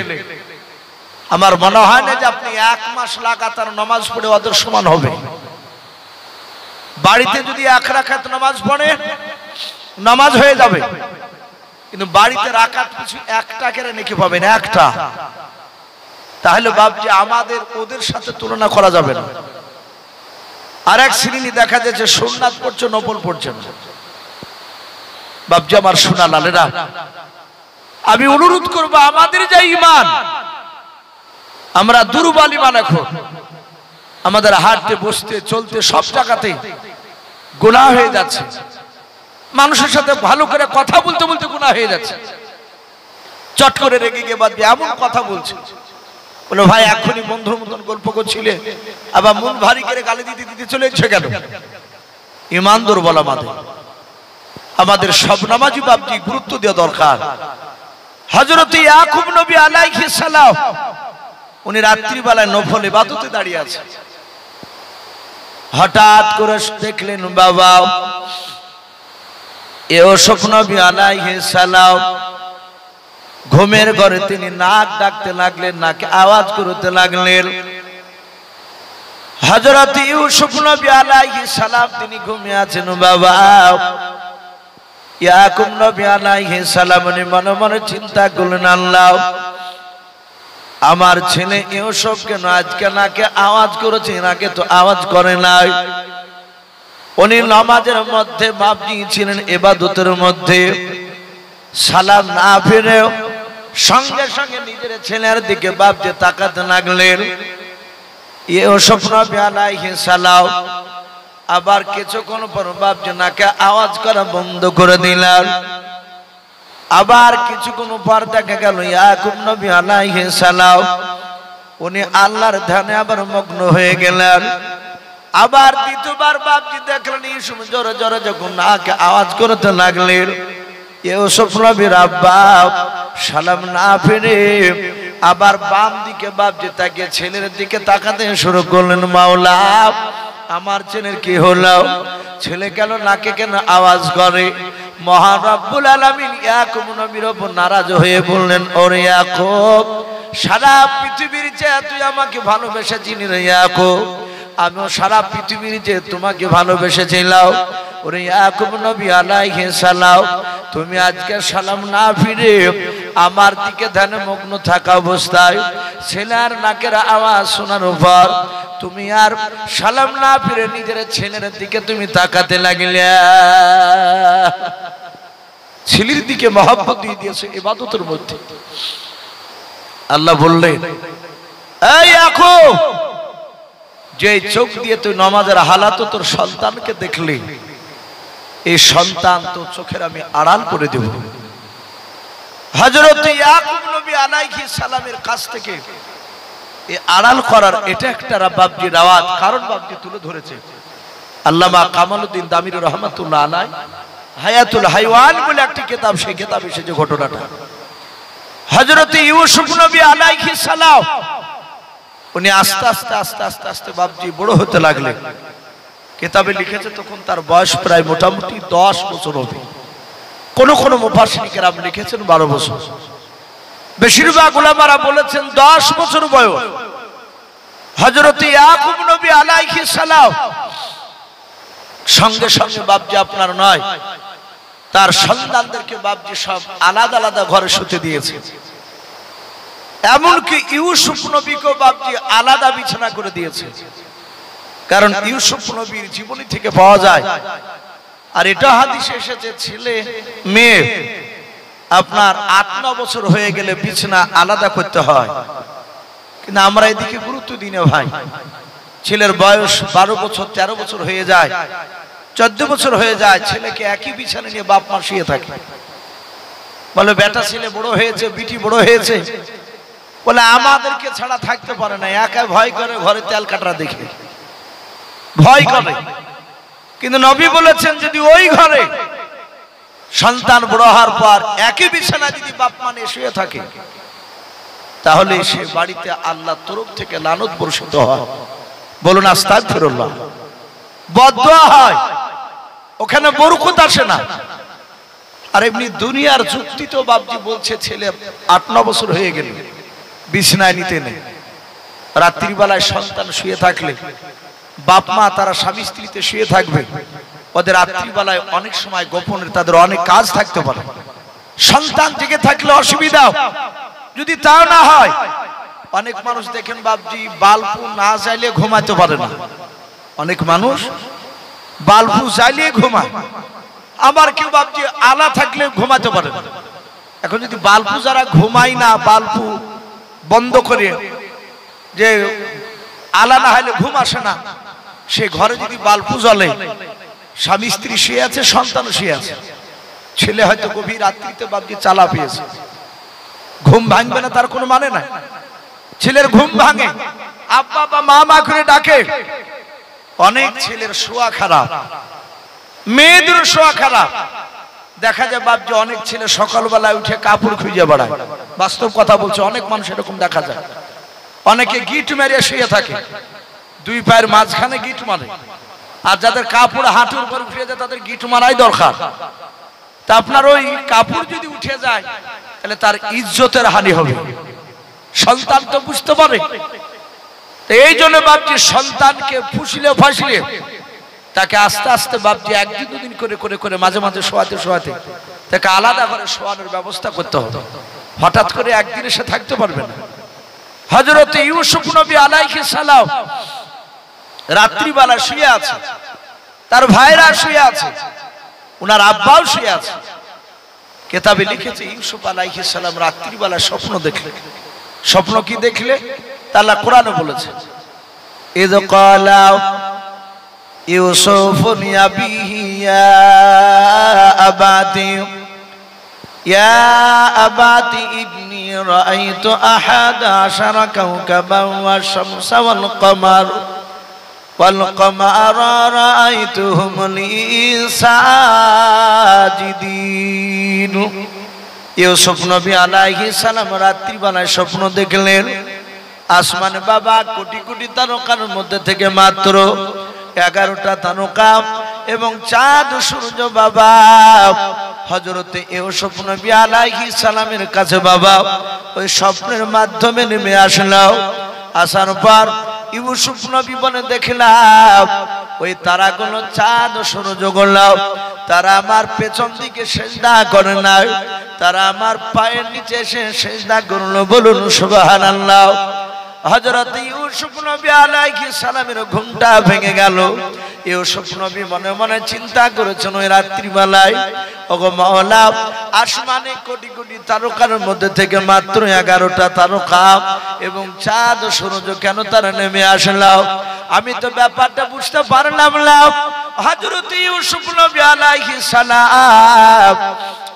S1: আমার মনে হয় না যে আপনি 1 মাস লাগাতার নামাজ পড়ে ওদের সমান হবে। বাড়িতে যদি 1 রাকাত নামাজ পড়ে নামাজ হয়ে যাবে, কিন্তু বাড়িতে রাকাত পিছু 1টা করে নেকি পাবেন, 1টা। তাহলে বাপজি আমাদের ওদের সাথে তুলনা করা যাবে না। আর এক শ্রেণী দেখা যাচ্ছে সুন্নাত পড়ছে, নফল পড়ছে না। বাপজি আমার সোনা লালেরা, আমি অনুরোধ করব আমাদের যে ঈমান, আমরা দুর্বল ঈমান। এখন আমাদের হাঁটতে বসতে চলতে সব জায়গাতে গুনাহ হয়ে যাচ্ছে। মানুষের সাথে ভালো করে কথা বলতে বলতে গুনাহ হয়ে যাচ্ছে। চট করে রেগে গিয়ে বাদ দিয়ে এমন কথা বলছে, বলো ভাই এখনই বন্ধুর মতন গল্প করছিলে, আবার মন ভারী করে গালি দিতে দিতে চলে এসেছে কেন? ইমান দুর্বল আমাদের সব নামাজি বাপজি গুরুত্ব দেওয়া দরকার। হযরত ইয়াকুব নবী আলাইহিস সালাম উনি রাত্রিবেলায় নফল ইবাদতে দাঁড়িয়ে আছে। হঠাৎ করে দেখলেন বাবা ইউসুফ নবী আলাইহিস সালাম ঘুমের ঘরে তিনি নাক ডাকতে লাগলেন, নাকে আওয়াজ করতে লাগলেন। হযরত ইউসুফ নবী আলাইহিস সালাম তিনি ঘুমিয়ে আছেন বাবা। ইয়াকুব নবী আলাইহিস সালাম উনি মনে মনে চিন্তা করলেন, আল্লাহ আমার ছেলে ইউসুফ কেন আজকে নাকে আওয়াজ করেছে, নাকে তো আওয়াজ করে নাই। উনি নামাজের মধ্যে বাপজি ছিলেন, ইবাদতের মধ্যে। সালাম না ফিরেও সঙ্গে সঙ্গে নিজের ছেলের দিকে বাপজি তাকাতে লাগলেন। ইউসুফ নবী আলাইহিস সালাম আবার কিছুক্ষণ পর বাপজি নাকে আওয়াজ করা বন্ধ করে দিলেন। আবার কিছুক্ষণ পর দেখা গেল ইয়াকুব নবী আলাইহিস সালাম উনি আল্লাহর ধ্যানে আবার মগ্ন হয়ে গেলেন। আবার দ্বিতীয়বার বাপজি দেখলেন ইউসুফ জোরে জোরে যখন নাকে আওয়াজ করতে লাগলেন। ইউসুফ নবীর আব্বা সালাম না ফিরে আবার বাম দিকে বাপজি তাকিয়ে ছেলের দিকে তাকাতে শুরু করলেন, মাওলা আমার ছেলের কি হলো, ছেলে কেন নাকে কেন আওয়াজ করে? মহান রব্বুল আলামিন ইয়াকুব নবীর উপর নারাজ হয়ে বললেন, ওরে ইয়াকুব সারা পৃথিবীর চেয়ে তুই আমাকে ভালোবেসেছিস রে ইয়াকুব, আমিও সারা পৃথিবীর চেয়ে তোমাকে ভালোবেসেছিলাম। ওরে ইয়াকুব নবী আলাইহিস সালাম তুমি আজকে সালাম না ফিরে আমার দিকে ধ্যানে মগ্ন থাকা অবস্থায় ছেলের নাকের আওয়াজ শোনার পর তুমি আর সালাম না ফিরে নিজের ছেলের দিকে তুমি তাকাতে লাগলে। ছেলের দিকে মহব্বত দিয়ে দিয়েছে ইবাদতের মধ্যে। আল্লাহ বললেন, এই ইয়াকুব যে চোখ দিয়ে তুই নামাজের হালাত তোর সন্তানকে দেখলি, এই সন্তান তোর চোখের আমি আড়াল করে দেব। হযরত ইয়াকুব নবী আলাইহিস সালামের কাছ থেকে এই আড়াল করার এটা একটা বাপজি রাওয়াত, কারণ বাপজি তুলে ধরেছে আল্লামা কামালউদ্দিন দামির রহমাতুল্লাহ আলাইহি হায়াতুল হাইওয়ান বলে একটি কিতাব, সেই কিতাবে এসেছে ঘটনাটা। হযরত ইউসুফ নবী আলাইহিস সালাম উনি আস্তে আস্তে আস্তে আস্তে আস্তে বাপজি বড় হতে লাগলেন। কিতাবে লিখেছে তখন তার বয়স প্রায় মোটামুটি 10 বছর হবে। কোন কোন মুফাসসির কেরাম লিখেছেন 12 বছর, বেশিরভাগ উলামারা বলেছেন 10 বছর বয়স। হযরত ইয়াকুব নবী আলাইহিস সালাম সঙ্গে সঙ্গে বাপজি আপনার নয় তার সন্তানদেরকে বাপজি সব আলাদা আলাদা ঘরে শুতে দিয়েছে। এমনকি ইউসুফ নবীকেও বাপজি আলাদা বিছানা করে দিয়েছে, কারণ ইউসুফ নবীর জীবনী থেকে পাওয়া যায়। আর এটা হাদিসে এসেছে ছেলে মেয়ে আপনার 8-9 বছর হয়ে গেলে বিছানা আলাদা করতে হয়, কিন্তু আমরা এদিকে গুরুত্ব দিই না ভাই। ছেলের বয়স 12 বছর 13 বছর হয়ে যায়, 14 বছর হয়ে যায়, ছেলেকে একই বিছানা নিয়ে বাপ মা শুয়ে থাকে। বলে বেটা ছেলে বড় হয়েছে, বিটি বড় হয়েছে, বলে আমাদেরকে ছাড়া থাকতে পারে না, একা ভয় করে ঘরে তেল কাটরা দেখে ভয় করে। কিন্তু নবী বলেছেন যদি ওই ঘরে সন্তান বড় হওয়ার পর একই বিছানা যদি বাপ মা নিয়ে শুয়ে থাকে তাহলে সে বাড়িতে আল্লাহর তরফ থেকে লানত বর্ষিত হয়। বলুন আস্তাগফিরুল্লাহ। বদদুয়া হয়, ওখানে বরকত আসে না। আর এমনি দুনিয়ার যুক্তি তো বাপজি বলছে ছেলে 8-9 বছর হয়ে গেল বিছানায় নিতে নেই। রাত্রিবেলায় সন্তান শুয়ে থাকলে বাপ মা তারা স্বামী স্ত্রীতে শুয়ে থাকবে, ওদের রাত্রিবেলায় অনেক সময় গোপনের তাদের অনেক কাজ থাকতে পারে। সন্তান জেগে থাকলে অসুবিধা, যদি তাও না হয় অনেক মানুষ দেখেন বাপজি বাল্বু না জ্বালিয়ে ঘুমাতে পারে না। অনেক মানুষ বাল্বু জ্বালিয়ে ঘুমায়, আবার কেউ বাপজি আলা থাকলে ঘুমাতে পারে না। এখন যদি বাল্বু যারা ঘুমায় না, বাল্বু বন্ধ করে যে আলা না হলে ঘুম আসে না, সে ঘরে যদি বাল্বু জ্বলে, স্বামী স্ত্রী শুয়ে আছে, সন্তান শুয়ে আছে, ছেলে হয়তো গভীর রাত্রিতে বাপজি চালা পেয়েছে, ঘুম ভাঙবে না তার কোনো মানে নাই। ছেলের ঘুম ভাঙে, আব্বা বা মা মা করে ডাকে। অনেক ছেলের শোয়া খারাপ, মেয়েদের শোয়া খারাপ। দেখা যায় বাপজি অনেক ছেলে সকালবেলায় উঠে কাপড় খুঁজে বেড়ায়। বাস্তব কথা বলছে, অনেক মানুষ এরকম দেখা যায়। অনেকে গিট মেরে শুয়ে থাকে, দুই পায়ের মাঝখানে গিট মারে। আর যাদের কাপড় হাঁটুর উপর উঠে যায় তাদের গিট মারাই দরকার। তা আপনার ওই কাপড় যদি উঠে যায় তাহলে তার ইজ্জতের হানি হবে। সন্তান তো বুঝতে পারে। এই জন্য বাপজি সন্তানকে ফুসলে ফাসলে তাকে আস্তে আস্তে বাপজি একদিন দুদিন করে করে করে মাঝে মাঝে শোয়াতে শোয়াতে তাকে আলাদা করে শোয়ানোর ব্যবস্থা করতে হবে। হঠাৎ করে একদিন সে থাকতে পারবে না। হযরত ইউসুফ নবী আলাইহিস সালাম রাত্রিবেলা শুয়ে আছে, তার ভাইরা শুয়ে আছে, ওনার আব্বাও শুয়ে আছে। কিতাবে লিখেছে ইউসুফ আলাইহিস সালাম রাত্রিবেলা স্বপ্ন দেখলেন। স্বপ্ন কি দেখলে তা আল্লাহ কোরআনে বলেছে, ইয ক্বালা ইউসুফ লিআবিহি ইয়া আবাতি ইন্নী রাআইতু আহাদা আশারা কাওকাবান ওয়াশ শামসা ওয়াল কমারা রাআইতুহুম লি সাজিদিন। ইউসুফ নবী আলাইহিস সালাম রাত্রিবেলায় স্বপ্ন দেখলেন আসমানে বাবা কোটি কোটি তারকার মধ্যে থেকে মাত্র 11টা তারকা এবং চাঁদ সূর্য বাবা হযরতে ইউসুফ নবী আলাইহিস সালামের কাছে বাবা ওই স্বপ্নের মাধ্যমে নেমে আসলো। আসার পর ইউসুফ নবী বলে দেখলাম ওই তারাগুলো চাঁদ সূর্যগুলো তারা আমার পেছন দিকে সিজদা করে না, তারা আমার পায়ের নিচে এসে সিজদা করলো। বলুন সুবহানাল্লাহ। হযরত ইউসুফ নবী আলাইহিস সালামের ঘুমটা ভেঙে গেল। ইউসুফ নবী মনে মনে চিন্তা করেছেন ওই রাত্রিবেলায়, ওগো মাওলা আসমানে কোটি কোটি তারকার মধ্যে থেকে মাত্র 11টা তারকা এবং চাঁদ সূর্য কেন তারা নেমে আসলো? আমি তো ব্যাপারটা বুঝতে পারলাম না। হযরত ইউসুফ নবী আলাইহিস সালাম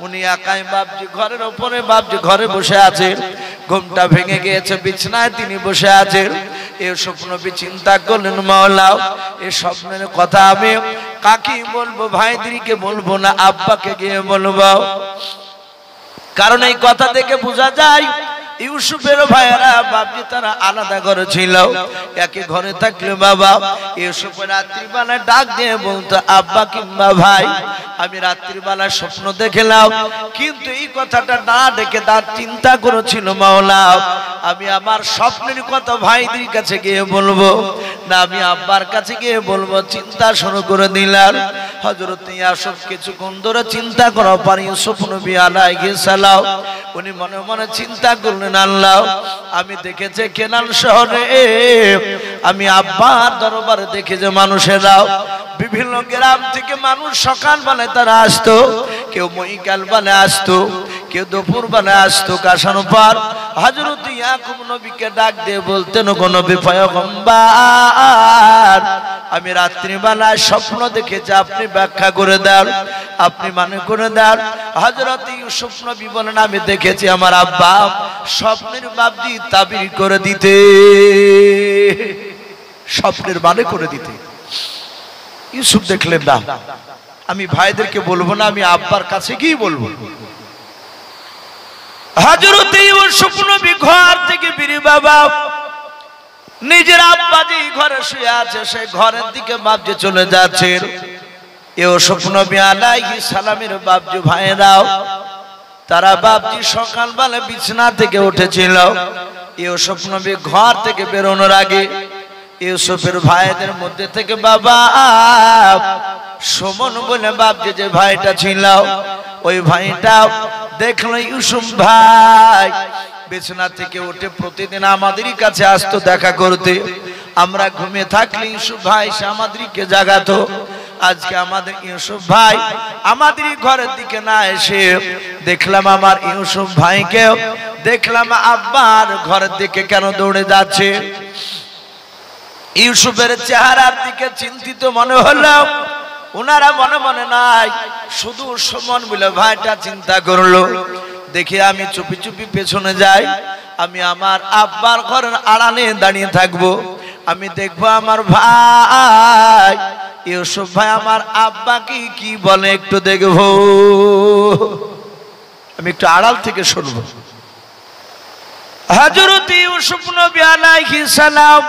S1: উনি একাই বাপজি ঘরের উপরে বাপজি ঘরে বসে আছেন। ঘুমটা ভেঙে গিয়েছে, বিছানায় তিনি বসে আছেন। ইউসুফ নবী চিন্তা করলেন মাওলা এই স্বপ্নের কথা আমি কাকে বলবো? ভাইদেরকে বলবো না আব্বাকে গিয়ে বলবো? কারণ এই কথা থেকে বোঝা যায় ইউসুফের ভাইয়েরা বাপজি তারা আলাদা ঘরে ছিল। একই ঘরে থাকলে বাবা ইউসুফ রাত্রিবেলা ডাক দিয়ে বলতো আব্বা কিংবা ভাই আমি রাত্রিবেলা স্বপ্ন দেখলাম, কিন্তু এই কথাটা না ডেকে তার চিন্তা করেছিল মাওলা আমি আমার স্বপ্নের কথা ভাইদের কাছে গিয়ে বলবো না আমি আব্বার কাছে গিয়ে বলবো। চিন্তা শুরু করে দিলাম। হযরত ইউসুফ কিছুক্ষণ ধরে চিন্তা করার পর ইউসুফ নবী আলাইহিস সালাম উনি মনে মনে চিন্তা করলেন আল্লাহ আমি দেখেছি কেনান শহরে আমি আব্বার দরবারে দেখে যে মানুষেরা বিভিন্ন গ্রাম থেকে মানুষ সকাল বেলায় তারা আসতো, কেউ মহিকাল বেলায় আসতো, কেউ দুপুর বেলায় আসতো। আসানোর পর হযরত ইয়াকুব নবীকে ডাক দিয়ে বলতেন ওগো নবী পয়গম্বর আমি রাত্রিবেলায় স্বপ্ন দেখেছি, আপনি ব্যাখ্যা করে দেন, আপনি মানে করে দেন। হযরত ইউসুফ নবী বলেন আমি দেখেছি আমার আব্বা স্বপ্নের বাপজি তাবির করে দিতে, স্বপ্নের মানে করে দিতে। ইউসুফ দেখলেন না আমি ভাইদেরকে বলবো না, আমি আব্বার কাছে গিয়ে বলবো। হযরত ইউসুফ নবী ঘর থেকে বেরিয়ে বাবা নিজের আব্বা যে ঘরে শুয়ে আছে সেই ঘরের দিকে বাপজি চলে যাচ্ছেন। ইউসুফ নবী আলাইহিস সালামের বাপজি ভাইরাও তারা বাপজি সকালবেলা বিছানা থেকে উঠেছিল। ইউসুফ নবী ঘর থেকে বেরোনোর আগে ইউসুফের ভাইদের মধ্যে থেকে বাবা সুমন বলে বাপজি যে ভাইটা ছিল ওই ভাইটা দেখলো ইউসুফ ভাই বিছানা থেকে উঠে প্রতিদিন আমাদেরই কাছে আসতো দেখা করতে। আমরা ঘুমিয়ে থাকলে ইউসুফ ভাই সে আমাদেরকে জাগাতো। আজকে আমাদের ইউসুফ ভাই আমাদেরই ঘরের দিকে না এসে দেখলাম আমার ইউসুফ ভাইকে দেখলাম আব্বার ঘরের দিকে কেন দৌড়ে যাচ্ছে। ইউসুফের চেহারার দিকে চিন্তিত মনে হলো। ওনারা মনে মনে নাই, শুধু সুমন বলে ভাইটা চিন্তা করলো। দেখি আমি চুপি চুপি পেছনে যাই, আমি আমার আব্বার ঘরের আড়ালে দাঁড়িয়ে থাকবো, আমি দেখবো আমার ভাই ইউসুফ ভাই আমার আব্বাকে কি বলে একটু দেখবো। আমি একটু আড়াল থেকে শুনবো। হযরত ইউসুফ নবী আলাইহিস সালাম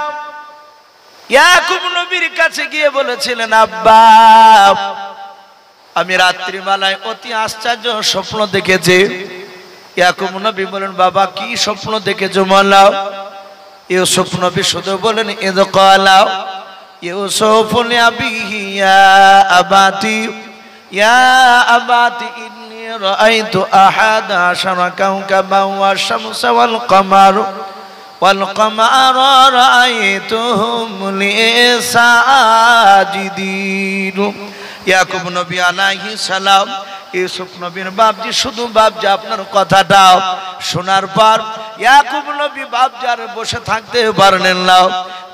S1: ইয়াকুব নবীর কাছে গিয়ে বলেছিলেন, আব্বা আমি রাত্রিবেলায় অতি আশ্চর্য স্বপ্ন দেখেছি। ইয়াকুব নবী বলেন, বাবা কি স্বপ্ন দেখেছো বলো। ইউসুফ নবী শুধু বলেন, ইদ ক্বালা ইউসুফ লিআবিহি ইয়া আবাতি ইন্নী রাআইতু আহাদা আশারা কাওকাবান ওয়াশ শামসা ওয়াল কামারা রাআইতুহুম লি সাজিদিন। ইয়াকুব নবী আলাইহিস সালাম ইউসুফ নবীর বাপজি শুধু বাপজি আপনার কথাটা শোনার পর ইয়াকুব নবী বাপজার বসে থাকতে পারলেন না।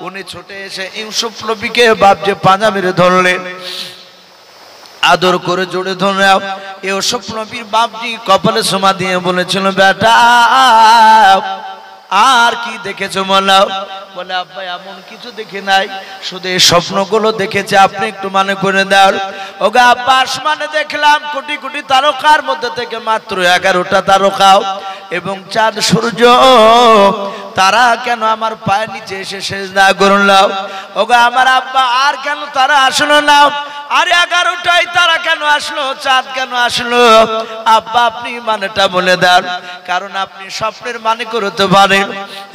S1: উনি ছুটে এসে ইউসুফ নবীকে বাপজি পাঁজা মেরে ধরলেন, আদর করে জড়ে ধরলেন। ইউসুফ নবীর বাপজি কপালে চুমা দিয়ে বলেছিল, বেটা আর কি দেখেছো বলো। বলে, আব্বা এমন কিছু দেখে নাই, শুধু এই স্বপ্নগুলো দেখেছে, আপনি একটু মানে করে দাও। ওগো আব্বা আসমানে দেখলাম কোটি কোটি তারকার মধ্যে থেকে মাত্র 11টা তারকা এবং চাঁদ সূর্য, তারা কেন আমার পায়ের নিচে এসে সেজদা করলো। ওগো আমার আব্বা আর কেন তারা আসলো না, আর 11টাই তারা কেন আসলো, চাঁদ কেন আসলো। আব্বা আপনি মানেটা বলে দেন, কারণ আপনি স্বপ্নের মানে করতে পারেন।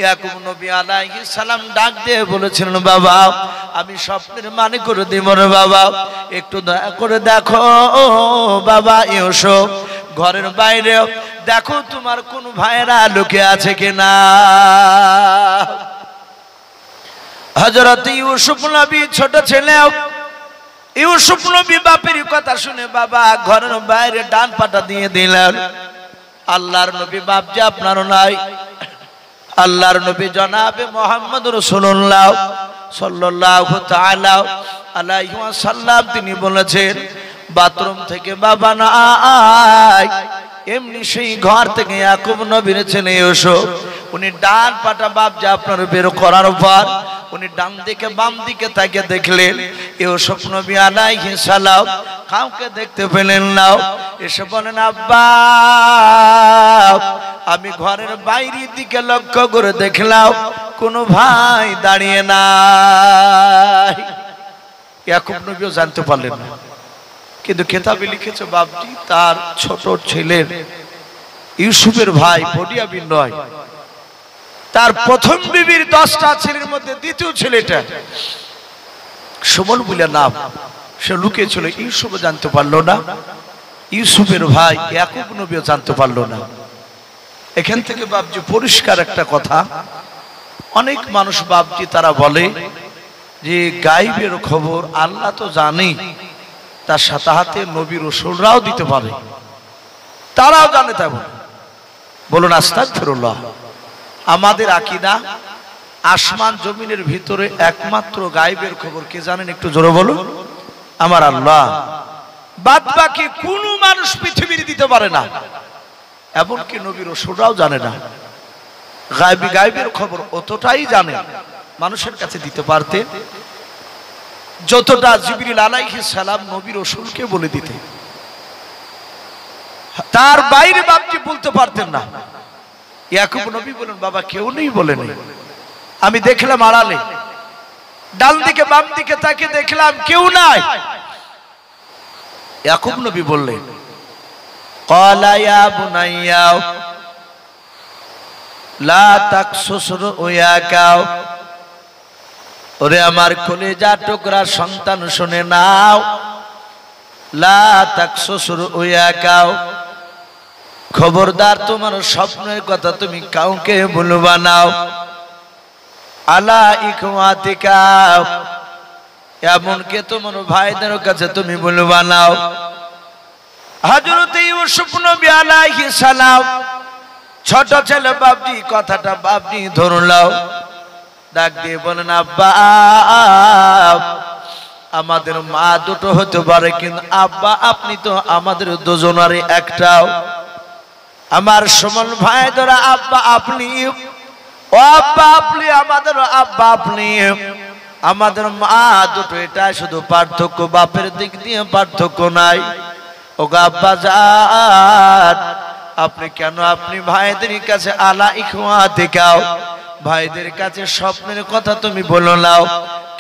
S1: ইয়াকুব নবী আলাইহিস সালাম ডাক দিয়ে বলেছিলেন, বাবা আমি স্বপ্নের মানে করে দিব রে বাবা, একটু দয়া করে দেখো বাবা ইউসুফ, ঘরের বাইরে দেখো তোমার কোন ভাইরা লুকিয়ে আছে কিনা। হযরত ইউসুফ নবী ছোট ছেলে, ইউসুফ নবী বাপের কথা শুনে বাবা ঘরের বাইরে ডান পাটা দিয়ে দিলেন। আল্লাহর নবী বাপজি আপনারও নাই, আল্লাহর নবী জনাবে মুহাম্মদ রাসূলুল্লাহ সাল্লাল্লাহু তাআলা আলাইহি ওয়াসাল্লাম তিনি বলেছেন, বাথরুম থেকে বাবা না আয়। এমনি সেই ঘর থেকে ইয়াকুব নবীর ছেলে ইউসুফ উনি ডান পাটা বাপজি আপনার বের করার পর উনি ডান দিকে বাম দিকে তাকিয়ে দেখলেন ইউসুফ নবী আলাইহিস সালাম কাউকে দেখতে পেলেন না। এসে বলেন, আব্বা আমি ঘরের বাইরের দিকে লক্ষ্য করে দেখলাম কোন ভাই দাঁড়িয়ে নাই। ইয়াকুব নবীও জানতে পারলেন না, কিন্তু কিতাবে লিখেছে বাপজি তার ছোট ছেলের ইউসুফের ভাই বনিয়ামিন নয়, তার প্রথম বিবির 10টা ছেলের মধ্যে দ্বিতীয় ছেলেটা সুমন বলে নাম, সে লুকিয়েছিল। ইউসুফও জানতে পারলো না, ইউসুফের ভাই ইয়াকুব নবীও জানতে পারলো না। এখান থেকে বাপজি পরিষ্কার একটা কথা, অনেক মানুষ বাপজি তারা বলে যে গায়েবের খবর আল্লাহ তো জানে, তার সাথে হাতে নবী রাসূলরাও দিতে পারে, তারাও জানে। তাই বলুন আস্তাগফিরুল্লাহ। আমাদের আকীদা আসমান জমিনের ভিতরে একমাত্র গায়েবের খবর কে জানেন একটু জোরে বলুন, আমার আল্লাহ। বাদ বাকি কোন মানুষ পৃথিবীর দিতে পারে না, এমনকি নবী রাসূলরাও জানে না। গায়েবের খবর অতটাই জানে মানুষের কাছে দিতে পারতেন যতটা জিবরিল আলাইহিস সালাম নবী রাসূলকে বলে দিতে, তার বাইরে বাপজি বলতে পারতেন না। ইয়াকুব নবী বলেন, বাবা কেউ নেই বলে নেই। আমি দেখলাম আড়ালে ডান দিকে বাম দিকে তাকে দেখলাম কেউ নাই। ইয়াকুব নবী বললেন, ক্বালা ইয়া বুনাইয়া লা তাকসুস রুয়াকা, ওরে আমার কলিজা টুকরা সন্তান শুনে নাও, লা তাকসুস রুয়াকা, খবরদার তোমার স্বপ্নের কথা তুমি কাউকে বলবা না। আলা ইখওয়াতিকা, এমনকি তোমার ভাইদের কাছে তুমি বলবা না। হযরত ইউসুফ নবী আলাইহিস সালাম ছোট ছেলে বাপজি কথাটা বাপজি ধরলাও, ডাক দিয়ে বলেন, আব্বা আমাদের মা দুটো হতে পারে, কিন্তু আব্বা আপনি তো আমাদের দুজনারই একটাও। আমার সমন ভাই ধরা আব্বা আপনি ও আব্বা আপনি আমাদের আব্বা আপনি আমাদের মা দুটো, এটা শুধু পার্থক্য, বাপের দিক দিয়ে পার্থক্য নাই। ও আব্বা জান আপনি কেন আপনি ভাইদের কাছে আলা ইখওয়াতিকাও, ভাইদের কাছে স্বপ্নের কথা তুমি বলো নাও,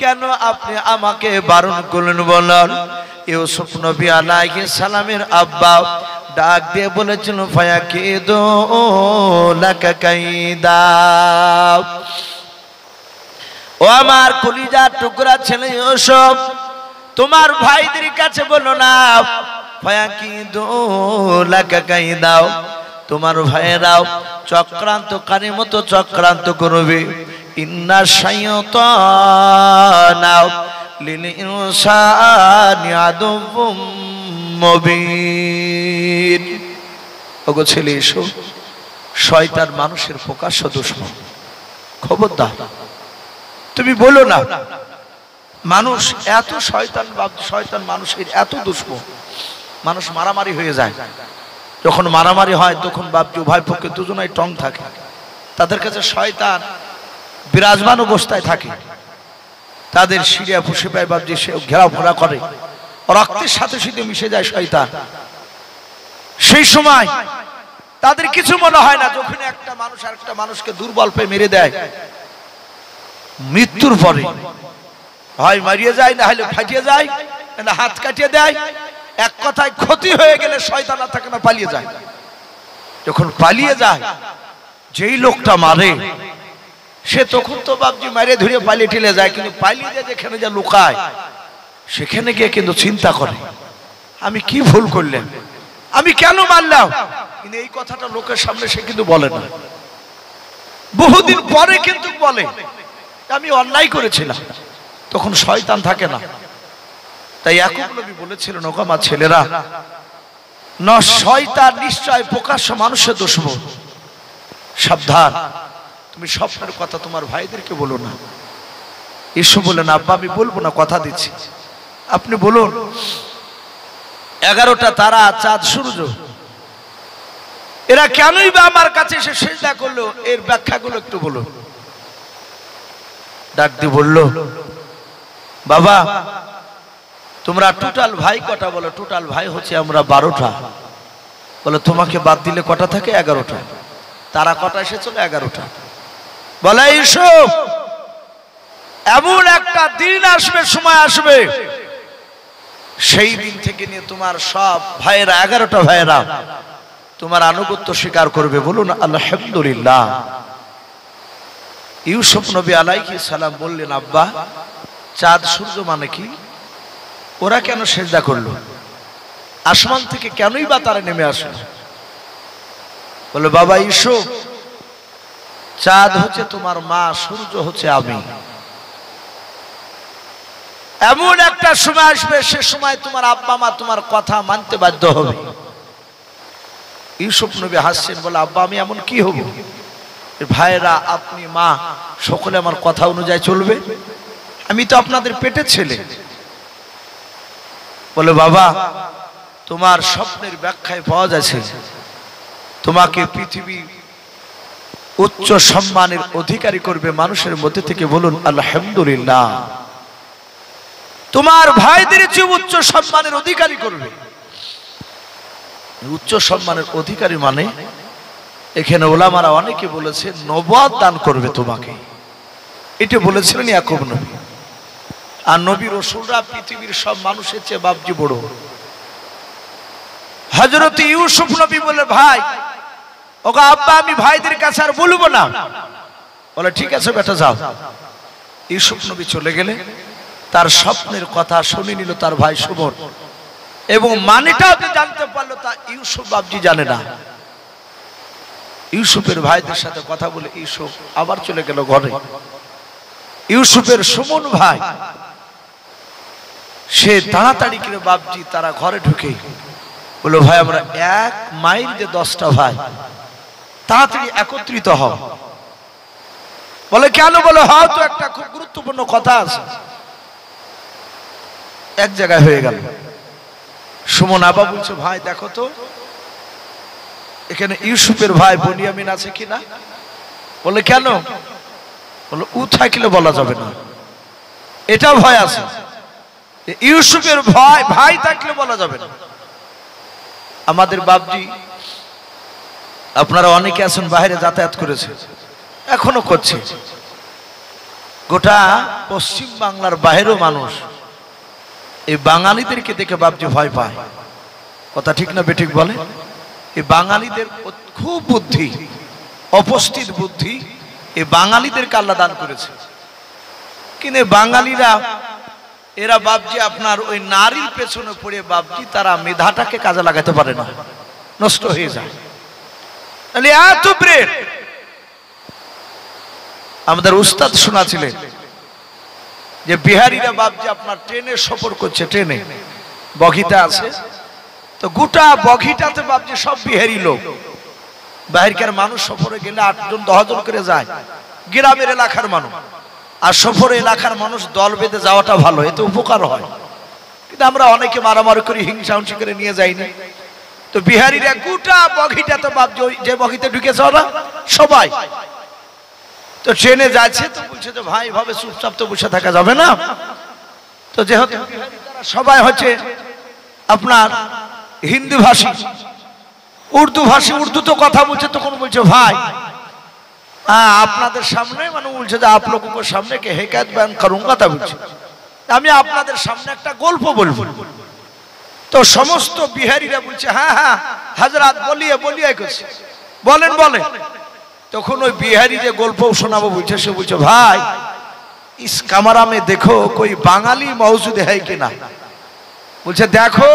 S1: কেন আপনি আমাকে বারণ করলেন বলেন? ইউসুফ নবী আলাইহিস সালামের আব্বা ডাক দিয়ে বলেছিল ফায়াকিদু লাকা কাইদা। ও আমার কলিজার টুকরা ছেলে ইউসুফ, তোমার ভাইদের কাছে বলো না ফায়াকিদু লাকা কাইদা, তোমার ভাইয়েরাও চক্রান্তকারীর মতো চক্রান্ত করবে। ইন্না শাইতানা লিল ইনসানি আদুউম মুবিন। ওগো ছেলে এসো, শয়তান মানুষের প্রকাশ্য দুশমন। খবরদার তুমি বলো না মানুষ এত শয়তান, শয়তান মানুষের এত দুশমন, মানুষ মারামারি হয়ে যায়। যখন মারামারি হয় তখন বাপজি উভয় পক্ষে দুজনাই টং থাকে, তাদের কাছে শয়তান বিরাজমান অবস্থায় থাকে, তাদের সিরিয়া ফুসে পায় বাপজি, সে ঘেরাও ঘোরা করে, রক্তের সাথে সাথে মিশে যায় শয়তান। সেই সময় তাদের কিছু মনে হয় না, যখন একটা মানুষ আর একটা মানুষকে দুর্বল পেয়ে মেরে দেয়, মৃত্যুর পরে হয় মারিয়ে যায়, না হলে ফাটিয়ে যায়, না হাত কাটিয়ে দেয়, এক কথায় ক্ষতি হয়ে গেলে শয়তান আর থাকে না, পালিয়ে যায়। যখন পালিয়ে যায়, যেই লোকটা মারে সে তখন তো বাপজি মারিয়ে ধরে পালিয়ে ঠেলে যায়, কিন্তু পালিয়ে যায় যেখানে যা লুকায় সেখানে গিয়ে কিন্তু চিন্তা করে আমি কি ভুল করলাম, আমি কেন মারলাম। কিন্তু এই কথাটা লোকের সামনে সে কিন্তু বলে না, বহুদিন পরে কিন্তু বলে আমি অন্যায় করেছিলাম, তখন শয়তান থাকে না। তাই ইয়াকুব নবী বলেছিলেন, ওগো আমার ছেলেরা, না শয়তান নিশ্চয় প্রকাশ্য মানুষের দুশমন, সাবধান, তুমি স্বপ্নের কথা তোমার ভাইদেরকে বলো না। ইসু বলেন আব্বা আমি বলবো না, কথা দিচ্ছি, আপনি বলুন 11টা তারা, চাঁদ, সূর্য, এরা কেনই বা আমার কাছে এসে সিজদা করলো, এর ব্যাখ্যাগুলো একটু বলুন। ডাক দিয়ে বলল, বাবা তোমরা টোটাল ভাই কটা? বলো টোটাল ভাই হচ্ছে আমরা 12টা। বলে তোমাকে বাদ দিলে কটা থাকে? 11টা। তারা কটা এসেছিল? 11টা। বলে ইউসুফ এমন একটা দিন আসবে, সময় আসবে, সেই দিন থেকে নিয়ে তোমার সব ভাইয়েরা, 11টা ভাইয়েরা তোমার আনুগত্য স্বীকার করবে। বলুন আলহামদুলিল্লাহ। ইউসুফ নবী আলাইহিস সালাম বললেন, আব্বা চাঁদ সূর্য মানে কি? ওরা কেন সিজদা করলো? আসমান থেকে কেনই বা তারা নেমে আসলো? বলে বাবা ইউসুফ, চাঁদ হচ্ছে তোমার মা, সূর্য হচ্ছে আমি। এমন একটা সময় আসবে, সে সময় তোমার আব্বা মা তোমার কথা মানতে বাধ্য হবে। ইউসুফ নবী হাসছেন, বলে আব্বা আমি এমন কি হব? ভাইরা, আপনি, মা, সকলে আমার কথা অনুযায়ী চলবে, আমি তো আপনাদের পেটের ছেলে। বলে বাবা তোমার স্বপ্নের ব্যাখ্যায় পাওয়া যাচ্ছে তোমাকে পৃথিবী উচ্চ সম্মানের অধিকারী করবে মানুষের মধ্যে থেকে। বলুন আলহামদুলিল্লাহ। তোমার ভাইদের চেয়ে উচ্চ সম্মানের অধিকারী করবে। উচ্চ সম্মানের অধিকারী মানে এখানে ওলামারা অনেকে বলেছে নবুয়ত দান করবে তোমাকে, এটা বলেছিলেন ইয়াকুব নবী। আর নবী রাসূলরা পৃথিবীর সব মানুষের চেয়ে বাপজি বড়। হযরত ইউসুফ নবী বলে, ভাই ওগো আব্বা আমি ভাইদের কাছে আর বলবো না। বলে ঠিক আছে বেটা যাও। ইউসুফ নবী চলে গেলে তার স্বপ্নের কথা শুনে নিল তার ভাই সুমন, এবং মানেটাও জানতে পারলো তা ইউসুফ বাপজি জানে না। ইউসুফের ভাইদের সাথে কথা বলে ইউসুফ আবার চলে গেল ঘরে। ইউসুফের সুমন ভাই সে তাড়াতাড়ি করে বাপজি তারা ঘরে ঢুকে বলল, ভাই আমরা 1 মাইল যে 10টা ভাই, তাড়াতাড়ি একত্রিত হও। বলে কেন? বলে হয়তো একটা খুব গুরুত্বপূর্ণ কথা আছে। এক জায়গায় হয়ে গেল। সুমন আবা বলছে, ভাই দেখো তো এখানে ইউসুফের ভাই বনিয়ামিন আছে কিনা। বলে কেন? বলে উ থাকলে বলা যাবে না, এটা ভয় আছে। ইউসুফের ভয় ভাই থাকলে বলা যাবে না। আমাদের বাপজি, আপনারা অনেকে আছেন বাইরে যাতায়াত করেছে, এখনো করছে। গোটা পশ্চিম বাংলার বাইরেও মানুষ এই বাঙালিদেরকে দেখে বাপজি ভয় পায়। কথা ঠিক না বেঠিক বলে? এই বাঙালিদের খুব বুদ্ধি, অপস্থিত বুদ্ধি এই বাঙালিদেরকে আল্লাহ দান করেছে। কিন্তু বাঙালিরা এরা বাপজি আপনার ওই নারীর পেছনে পড়ে বাপজি তারা মেধাটাকে কাজে লাগাতে পারে না, নষ্ট হয়ে যায়। এত ব্রেন। আমাদের উস্তাদ শোনাছিলেন যে বিহারিরা বাপজি আপনার ট্রেনে সফর করছে, ট্রেনে বগিটা আছে তো গোটা বগিটাতে বাপজি সব বিহারি লোক। বাহিরকার মানুষ সফরে গেলে 8 জন 10 জন করে যায়, গ্রামের এলাকার মানুষ। আর সফরে এলাকার মানুষ দল বেঁধে যাওয়াটা ভালো, এতে উপকার হয়। কিন্তু আমরা অনেকে মারামারি করে হিংসা হিংসি করে নিয়ে যাইনি। তো বিহারিরা গোটা বগিটাতে বাপজি যে বগিতে ঢুকেছে ওরা সবাই তো ট্রেনে যাচ্ছে। তো বলছে যে ভাই ভাবে চুপচাপ তো বসে থাকা যাবে না। তো যেহেতু সবাই হচ্ছে আপনার হিন্দি ভাষী, উর্দু ভাষী, উর্দু তো কথা বলছে, তখন বলছে ভাই আপনাদের সামনে মানে বলছে যে আপ লোগों को সামনে কে হেকায়ত বয়ান করুঙ্গা। তা বলছে আমি আপনাদের সামনে একটা গল্প বলবো। তো সমস্ত বিহারিরা বলছে হ্যাঁ হ্যাঁ হযরত বলিয়ে বলিয়ে করছে, বলেন বলেন। তখন ওই বিহারি যে গল্প শোনাবো বলছে, সে বলছে ভাই ইস কামরা মে দেখো কোই বাঙালি মौजूद है कि ना। বলছে দেখো